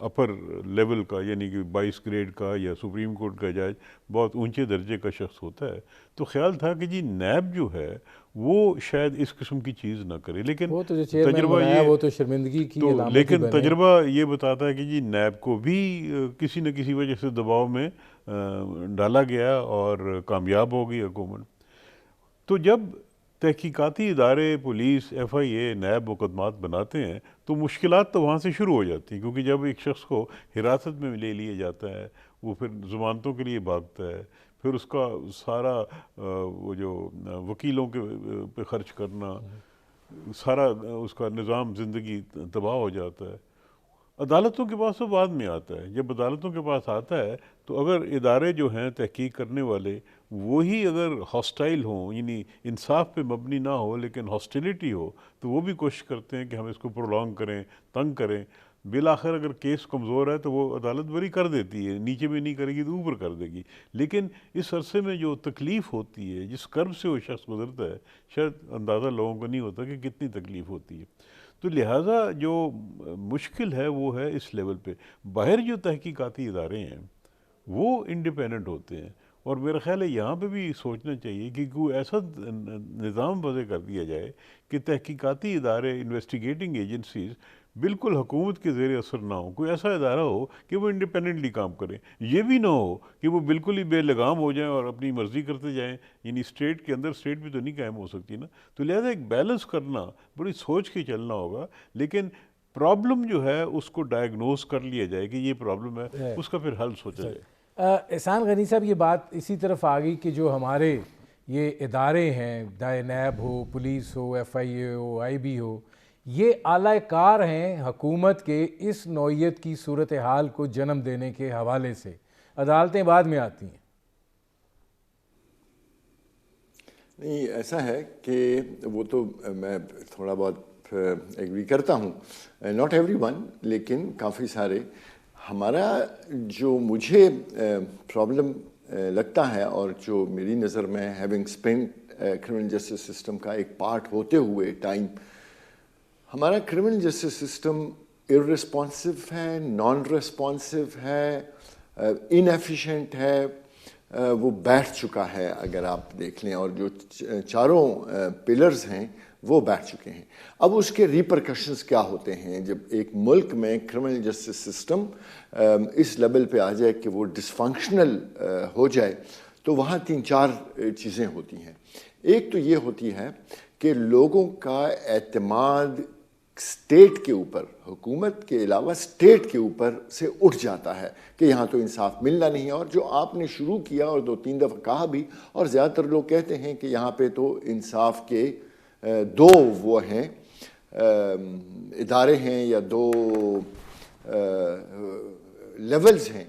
اپر لیول کا، یعنی کہ 22 گریڈ کا یا سپریم کورٹ کا جج بہت اونچے درجے کا شخص ہوتا ہے. تو خیال تھا کہ جی نیب جو ہے وہ شاید اس قسم کی چیز نہ کرے. لیکن شرمندگی کی لیکن تجربہ یہ بتاتا ہے کہ جی نیب کو بھی کسی نہ کسی وجہ سے دباؤ میں ڈالا گیا اور کامیاب ہو گئی حکومت. تو جب تحقیقاتی ادارے، police, F I a, NAB مقدمات بناتے ہیں تو مشکلات تو وہاں سے شروع ہو جاتی ہیں، کیونکہ جب ایک شخص کو حراست میں لے لیا جاتا ہے وہ پھر ضمانتوں کے لیے بھاگتا ہے، پھر اس کا سارا وہ جو وکیلوں کے پہ خرچ کرنا، سارا اس کا نظام زندگی تباہ ہو جاتا ہے. عدالتوں کے پاس تو بعد میں آتا ہے. جب عدالتوں کے پاس آتا ہے تو اگر ادارے جو ہیں تحقیق کرنے والے وہی اگر ہاسٹائل ہوں، یعنی انصاف پہ مبنی نہ ہو لیکن ہاسٹیلیٹی ہو، تو وہ بھی کوشش کرتے ہیں کہ ہم اس کو پرولونگ کریں، تنگ کریں. بالآخر اگر کیس کمزور ہے تو وہ عدالت بری کر دیتی ہے، نیچے میں نہیں کرے گی تو اوپر کر دے گی. لیکن اس عرصے میں جو تکلیف ہوتی ہے، جس کرب سے وہ شخص گزرتا ہے، شاید اندازہ لوگوں کو نہیں ہوتا کہ کتنی تکلیف ہوتی ہے. تو لہٰذا جو مشکل ہے وہ ہے اس لیول پہ. باہر جو تحقیقاتی ادارے ہیں وہ انڈیپینڈنٹ ہوتے ہیں، اور میرا خیال ہے یہاں پہ بھی سوچنا چاہیے کہ کوئی ایسا نظام وضع کر دیا جائے کہ تحقیقاتی ادارے، انویسٹیگیٹنگ ایجنسیز بالکل حکومت کے زیر اثر نہ ہو. کوئی ایسا ادارہ ہو کہ وہ انڈیپینڈنٹلی کام کرے. یہ بھی نہ ہو کہ وہ بالکل ہی بے لگام ہو جائیں اور اپنی مرضی کرتے جائیں. یعنی اسٹیٹ کے اندر اسٹیٹ بھی تو نہیں قائم ہو سکتی نا. تو لہٰذا ایک بیلنس کرنا، بڑی سوچ کے چلنا ہوگا. لیکن پرابلم جو ہے اس کو ڈائگنوز کر لیا جائے کہ یہ پرابلم ہے، اس کا پھر حل سوچا جائے. احسان غنی صاحب، یہ بات اسی طرف آ گئی کہ جو ہمارے یہ ادارے ہیں، نیب ہو، پولیس ہو، ایف آئی اے ہو، آئی بی ہو، یہ اعلی کار ہیں حکومت کے اس نوعیت کی صورتحال کو جنم دینے کے حوالے سے. عدالتیں بعد میں آتی ہیں. نہیں، ایسا ہے کہ وہ تو میں تھوڑا بہت ایگری کرتا ہوں، ناٹ ایوری ون، لیکن کافی سارے. ہمارا جو مجھے پرابلم لگتا ہے اور جو میری نظر میں having spend criminal justice system کا ایک پارٹ ہوتے ہوئے ٹائم، ہمارا کرمنل جسٹس سسٹم ارسپانسو ہے، نان ریسپانسو ہے، انیفیشینٹ ہے. وہ بیٹھ چکا ہے اگر آپ دیکھ لیں، اور جو چاروں پلرز ہیں وہ بیٹھ چکے ہیں. اب اس کے ریپرکشنز کیا ہوتے ہیں جب ایک ملک میں کرمنل جسٹس سسٹم اس لیول پہ آ جائے کہ وہ ڈسفنکشنل ہو جائے؟ تو وہاں 3-4 چیزیں ہوتی ہیں. ایک تو یہ ہوتی ہے کہ لوگوں کا اعتماد اسٹیٹ کے اوپر، حکومت کے علاوہ اسٹیٹ کے اوپر سے اٹھ جاتا ہے کہ یہاں تو انصاف ملنا نہیں ہے. اور جو آپ نے شروع کیا اور 2-3 دفعہ کہا بھی، اور زیادہ تر لوگ کہتے ہیں کہ یہاں پہ تو انصاف کے 2 وہ ہیں ادارے ہیں یا 2 لیولز ہیں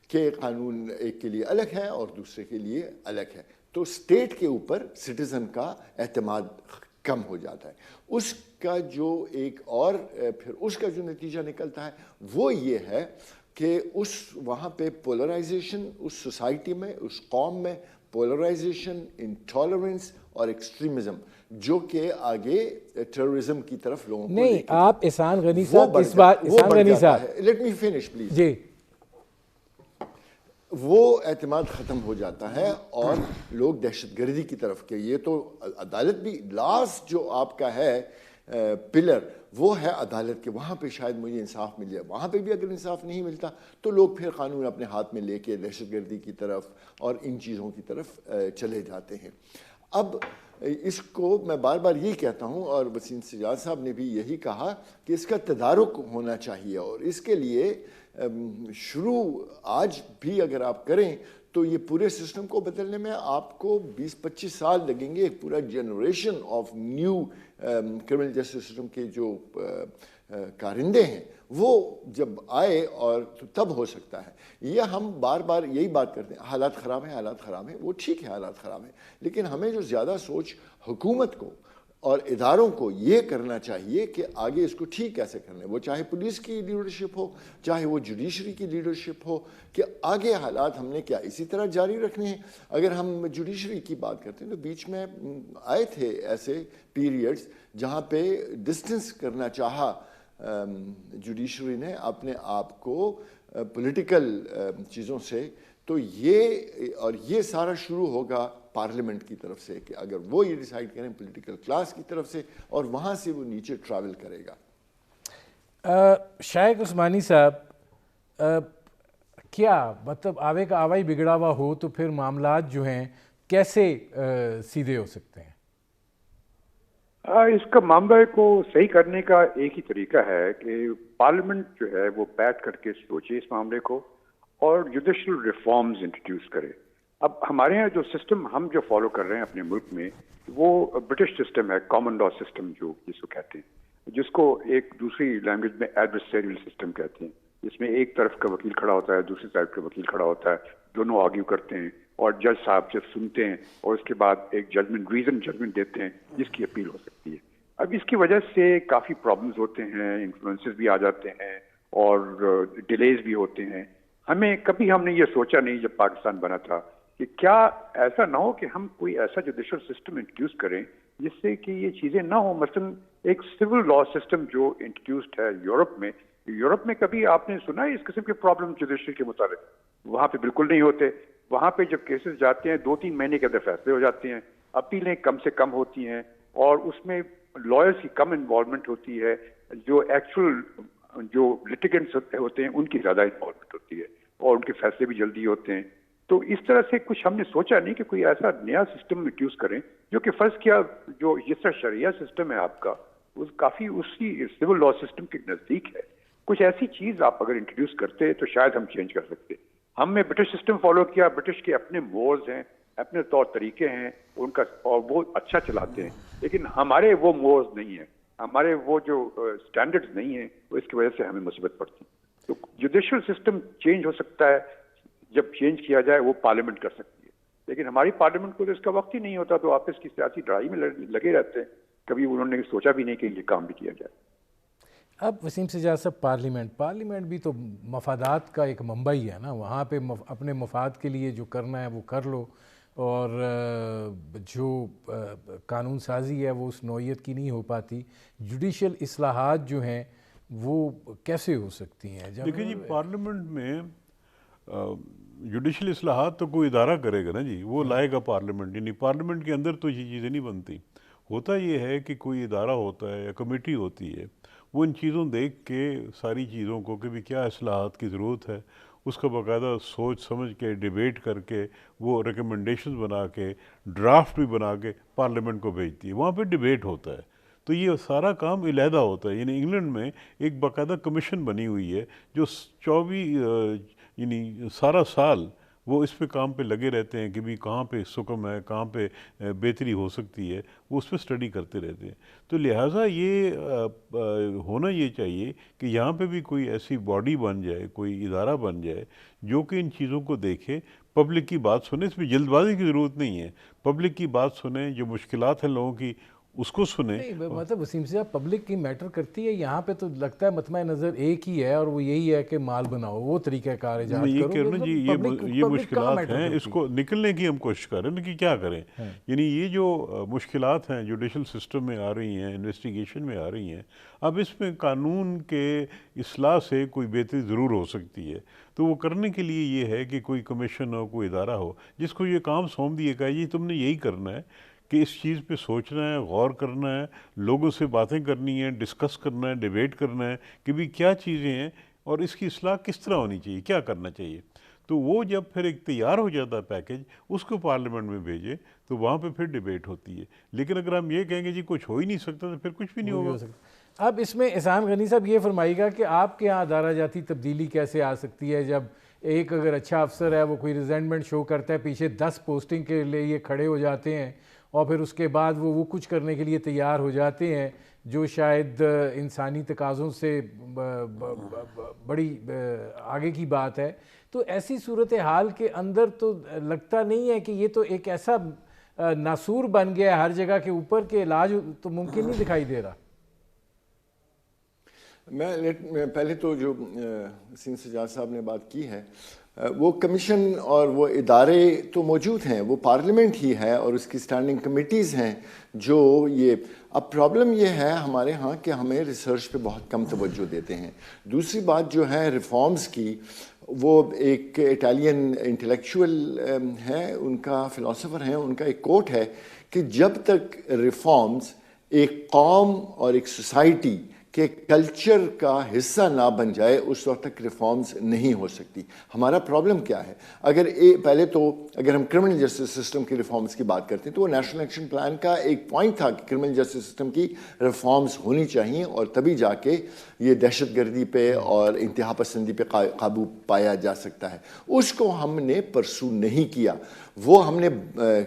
کہ قانون ایک کے لیے الگ ہے اور دوسرے کے لیے الگ ہے. تو اسٹیٹ کے اوپر سٹیزن کا اعتماد کم ہو جاتا ہے. اس کا جو ایک اور پھر اس کا جو نتیجہ نکلتا ہے وہ یہ ہے کہ وہاں پہ پولرائزیشن، اس سوسائٹی میں، اس قوم میں پولرائزیشن، انٹالرنس اور ایکسٹریمزم، جو کہ آگے ٹیررزم کی طرف لوگوں کو نہیں. آپ احسان غنی صاحب اس بات، احسان غنی صاحب، لیٹ می فنش پلیز. جی. وہ اعتماد ختم ہو جاتا ہے اور لوگ دہشت گردی کی طرف کے. یہ تو عدالت بھی لاسٹ جو آپ کا ہے پلر، وہ ہے عدالت کے. وہاں پہ شاید مجھے انصاف مل جائے. وہاں پہ بھی اگر انصاف نہیں ملتا تو لوگ پھر قانون اپنے ہاتھ میں لے کے دہشت گردی کی طرف اور ان چیزوں کی طرف چلے جاتے ہیں. اب اس کو میں بار بار یہی کہتا ہوں، اور وسیم سجاد صاحب نے بھی یہی کہا کہ اس کا تدارک ہونا چاہیے. اور اس کے لیے شروع آج بھی اگر آپ کریں تو یہ پورے سسٹم کو بدلنے میں آپ کو 20-25 سال لگیں گے. ایک پورا generation of new criminal justice system کے جو کارندے ہیں وہ جب آئے اور تب ہو سکتا ہے. یہ ہم بار بار یہی بات کرتے ہیں، حالات خراب ہیں، حالات خراب ہیں. وہ ٹھیک ہے، حالات خراب ہیں، لیکن ہمیں جو زیادہ سوچ حکومت کو اور اداروں کو یہ کرنا چاہیے کہ آگے اس کو ٹھیک کیسے کرنا ہے. وہ چاہے پولیس کی لیڈرشپ ہو، چاہے وہ جوڈیشری کی لیڈرشپ ہو، کہ آگے حالات ہم نے کیا اسی طرح جاری رکھنے ہیں. اگر ہم جوڈیشری کی بات کرتے ہیں تو بیچ میں آئے تھے ایسے پیریڈز جہاں پہ ڈسٹنس کرنا چاہا جوڈیشری نے اپنے آپ کو پولیٹیکل چیزوں سے. تو یہ سارا شروع ہوگا پارلیمنٹ کی طرف سے کہ اگر وہ یہ ڈیسائیڈ کریں پولیٹیکل کلاس کی طرف سے، اور وہاں سے وہ نیچے ٹریول کرے گا. شائق عثمانی صاحب، کیا مطلب آوے کا آوائی بگڑا ہوا ہو تو پھر معاملات جو ہیں کیسے سیدھے ہو سکتے ہیں؟ اس کا معاملے کو صحیح کرنے کا ایک ہی طریقہ ہے کہ پارلیمنٹ جو ہے وہ بیٹھ کر کے سوچے اس معاملے کو اور جوڈیشل ریفارمز انٹروڈیوس کرے. اب ہمارے یہاں جو سسٹم ہم جو فالو کر رہے ہیں اپنے ملک میں، وہ برٹش سسٹم ہے، کامن لا سسٹم جو جس کو کہتے ہیں، جس کو ایک دوسری لینگویج میں ایڈورسریل سسٹم کہتے ہیں. جس میں ایک طرف کا وکیل کھڑا ہوتا ہے، دوسری طرف کا وکیل کھڑا ہوتا ہے، دونوں آرگیو کرتے ہیں اور جج صاحب جب سنتے ہیں اور اس کے بعد ایک ججمنٹ دیتے ہیں جس کی اپیل ہو سکتی ہے. اب اس کی وجہ سے کافی پرابلمز ہوتے ہیں، انفلوئنسز بھی آ جاتے ہیں اور ڈیلیز بھی ہوتے ہیں. کبھی ہم نے یہ سوچا نہیں جب پاکستان بنا تھا کہ کیا ایسا نہ ہو کہ ہم کوئی ایسا جوڈیشل سسٹم انٹروڈیوس کریں جس سے کہ یہ چیزیں نہ ہوں. مثلا ایک سول لا سسٹم جو انٹروڈیوسڈ ہے یورپ میں کبھی آپ نے سنا ہے اس قسم کے پرابلم جوڈیشری کے متعلق؟ وہاں پہ بالکل نہیں ہوتے. وہاں پہ جب کیسز جاتے ہیں 2-3 مہینے کے اندر فیصلے ہو جاتے ہیں، اپیلیں کم سے کم ہوتی ہیں اور اس میں لائرس کی کم انوالومنٹ ہوتی ہے، جو ایکچوئل جو لٹیگنٹس ہوتے ہیں ان کی زیادہ انوالومنٹ ہوتی ہے اور ان کے فیصلے بھی جلدی ہوتے ہیں. تو اس طرح سے کچھ ہم نے سوچا نہیں کہ کوئی ایسا نیا سسٹم انٹروڈیوس کریں جو کہ فرض کیا جو جس طرح شریعہ سسٹم ہے آپ کا کافی اسی سول لا سسٹم کے نزدیک ہے. کچھ ایسی چیز آپ اگر انٹروڈیوس کرتے تو شاید ہم چینج کر سکتے. ہم نے برٹش سسٹم فالو کیا، برٹش کے اپنے مورز ہیں، اپنے طور طریقے ہیں ان کا، اور وہ اچھا چلاتے ہیں، لیکن ہمارے وہ مورز نہیں ہیں، ہمارے وہ جو سٹینڈرڈز نہیں ہیں، وہ اس کی وجہ سے ہمیں مصیبت پڑتی. تو جوڈیشل سسٹم چینج ہو سکتا ہے، جب چینج کیا جائے وہ پارلیمنٹ کر سکتی ہے، لیکن ہماری پارلیمنٹ کو تو اس کا وقت ہی نہیں ہوتا، تو آپس کی سیاسی لڑائی میں لگے رہتے ہیں. کبھی انہوں نے سوچا بھی نہیں کہ یہ کام بھی کیا جائے. اب وسیم سجاد صاحب، پارلیمنٹ بھی تو مفادات کا ایک منبع ہی ہے نا. وہاں پہ اپنے مفاد کے لیے جو کرنا ہے وہ کر لو، اور جو قانون سازی ہے وہ اس نوعیت کی نہیں ہو پاتی. جوڈیشل اصلاحات جو ہیں وہ کیسے ہو سکتی ہیں؟ دیکھیں جی، پارلیمنٹ میں جوڈیشل اصلاحات تو کوئی ادارہ کرے گا نا جی، وہ لائے گا پارلیمنٹ. یعنی پارلیمنٹ کے اندر تو یہ چیزیں نہیں بنتی. ہوتا یہ ہے کہ کوئی ادارہ ہوتا ہے یا کمیٹی ہوتی ہے، وہ ان چیزوں دیکھ کے ساری چیزوں کو کہ بھی کیا اصلاحات کی ضرورت ہے، اس کا باقاعدہ سوچ سمجھ کے ڈیبیٹ کر کے وہ ریکمنڈیشنز بنا کے ڈرافٹ بھی بنا کے پارلیمنٹ کو بھیجتی ہے. وہاں پہ ڈیبیٹ ہوتا ہے. تو یہ سارا کام علیحدہ ہوتا ہے. یعنی انگلینڈ میں ایک باقاعدہ کمیشن بنی ہوئی ہے جو 24 یعنی سارا سال وہ اس پہ کام پہ لگے رہتے ہیں کہ بھی کہاں پہ سکم ہے، کہاں پہ بہتری ہو سکتی ہے، وہ اس پہ سٹڈی کرتے رہتے ہیں. تو لہٰذا یہ ہونا یہ چاہیے کہ یہاں پہ بھی کوئی ایسی باڈی بن جائے، کوئی ادارہ بن جائے جو کہ ان چیزوں کو دیکھے، پبلک کی بات سنے. اس میں جلد بازی کی ضرورت نہیں ہے. پبلک کی بات سنیں، جو مشکلات ہیں لوگوں کی اس کو سنیں. نہیں مطلب وسیم صاحب، پبلک کی میٹر کرتی ہے. یہاں پہ تو لگتا ہے مطمع نظر ایک ہی ہے، اور وہ یہی ہے کہ مال بناؤ، وہ طریقہ کار ایجاد میں یہ کرو. کہہ رہا ہوں جی، یہ مشکلات ہیں، اس کو نکلنے کی ہم کوشش کر رہے ہیں کہ کیا کریں. یعنی یہ جو مشکلات ہیں جوڈیشل سسٹم میں آ رہی ہیں، انویسٹیگیشن میں آ رہی ہیں، اب اس میں قانون کے اصلاح سے کوئی بہتری ضرور ہو سکتی ہے. تو وہ کرنے کے لیے یہ ہے کہ کوئی کمیشن ہو، کوئی ادارہ ہو جس کو یہ کام سونپ دیا کہ جی تم نے یہی کرنا ہے، کہ اس چیز پہ سوچنا ہے، غور کرنا ہے، لوگوں سے باتیں کرنی ہیں، ڈسکس کرنا ہے، ڈیبیٹ کرنا ہے کہ بھی کیا چیزیں ہیں اور اس کی اصلاح کس طرح ہونی چاہیے، کیا کرنا چاہیے. تو وہ جب پھر ایک تیار ہو جاتا ہے پیکج، اس کو پارلیمنٹ میں بھیجے تو وہاں پہ پھر ڈیبیٹ ہوتی ہے. لیکن اگر ہم یہ کہیں گے جی کچھ ہو ہی نہیں سکتا تو پھر کچھ بھی نہیں ہوگا. اب اس میں احسان غنی صاحب یہ فرمائیے گا کہ آپ کے یہاں ادارہ جاتی تبدیلی کیسے آ سکتی ہے، جب ایک اگر اچھا افسر ہے وہ کوئی ریزائنمنٹ شو کرتا ہے، پیچھے 10 پوسٹنگ کے لیے یہ کھڑے ہو جاتے ہیں، اور پھر اس کے بعد وہ کچھ کرنے کے لیے تیار ہو جاتے ہیں جو شاید انسانی تقاضوں سے بڑی آگے کی بات ہے. تو ایسی صورتحال کے اندر تو لگتا نہیں ہے کہ یہ تو ایک ایسا ناسور بن گیا ہے ہر جگہ کے اوپر کہ علاج تو ممکن نہیں دکھائی دے رہا. میں پہلے تو جو وسیم سجاد صاحب نے بات کی ہے، وہ کمیشن اور وہ ادارے تو موجود ہیں، وہ پارلیمنٹ ہی ہے اور اس کی سٹینڈنگ کمیٹیز ہیں جو یہ. اب پرابلم یہ ہے ہمارے ہاں کہ ہمیں ریسرچ پہ بہت کم توجہ دیتے ہیں. دوسری بات جو ہے ریفارمز کی، وہ ایک اٹالین انٹلیکچوئل ہے، ان کا فلاسفر ہیں، ان کا ایک کوٹ ہے کہ جب تک ریفارمز ایک قوم اور ایک سوسائٹی کہ کلچر کا حصہ نہ بن جائے اس وقت تک ریفارمز نہیں ہو سکتی. ہمارا پرابلم کیا ہے؟ پہلے تو اگر ہم کرمنل جسٹس سسٹم کی ریفارمز کی بات کرتے ہیں تو وہ نیشنل ایکشن پلان کا ایک پوائنٹ تھا کہ کرمنل جسٹس سسٹم کی ریفارمز ہونی چاہیے، اور تبھی جا کے یہ دہشت گردی پہ اور انتہا پسندی پہ قابو پایا جا سکتا ہے. اس کو ہم نے پرسو نہیں کیا. وہ ہم نے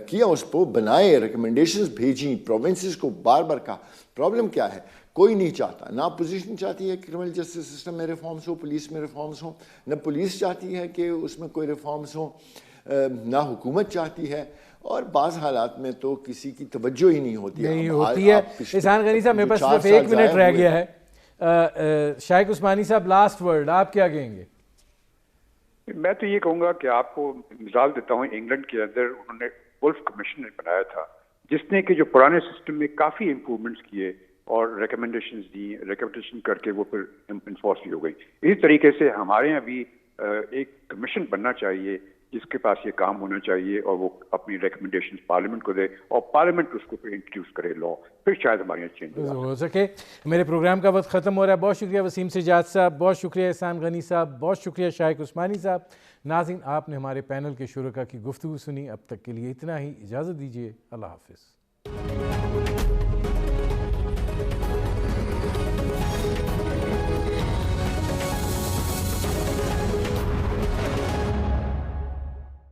کیا، اس کو بنائے، ریکمنڈیشنز بھیجیں پروونسز کو، بار بار کہا. پرابلم کیا ہے؟ کوئی نہیں چاہتا، نہ اپوزیشن چاہتی ہے کہ کرمنل جسٹس سسٹم میں ریفارمز ہو، پولیس میں ریفارمز ہوں، نہ پولیس چاہتی ہے کہ اس میں کوئی ریفارمز ہوں، نہ حکومت چاہتی ہے، اور بعض حالات میں تو کسی کی توجہ ہی نہیں ہوتی ہے. احسان غنی صاحب، میرے پاس صرف 1 منٹ رہ گیا ہے. شائق عثمانی صاحب، لاسٹ ورڈ، آپ کیا کہیں گے؟ میں تو یہ کہوں گا کہ آپ کو مثال دیتا ہوں، انگلینڈ کے اندر انہوں نے ولف کمیشن بنایا تھا جس نے کہ جو پرانے سسٹم میں کافی امپرومنٹس کیے اور ریکمنڈیشنز دی، ریکمنڈیشن کر کے وہ پھر انفورس بھی ہو گئی. اسی طریقے سے ہمارے یہاں بھی ایک کمیشن بننا چاہیے جس کے پاس یہ کام ہونا چاہیے اور وہ اپنی ریکمنڈیشن پارلیمنٹ کو دے اور پارلیمنٹ اس کو پھر انٹروڈیوس کرے لا، پھر شاید ہمارے یہاں چینج ہو سکے. میرے پروگرام کا وقت ختم ہو رہا ہے. بہت شکریہ وسیم سجاد صاحب، بہت شکریہ احسان غنی صاحب، بہت شکریہ شائق عثمانی صاحب. ناظرین، آپ نے ہمارے پینل کے شرکاء کی گفتگو سنی. اب تک کے لیے اتنا ہی، اجازت دیجیے. اللہ حافظ.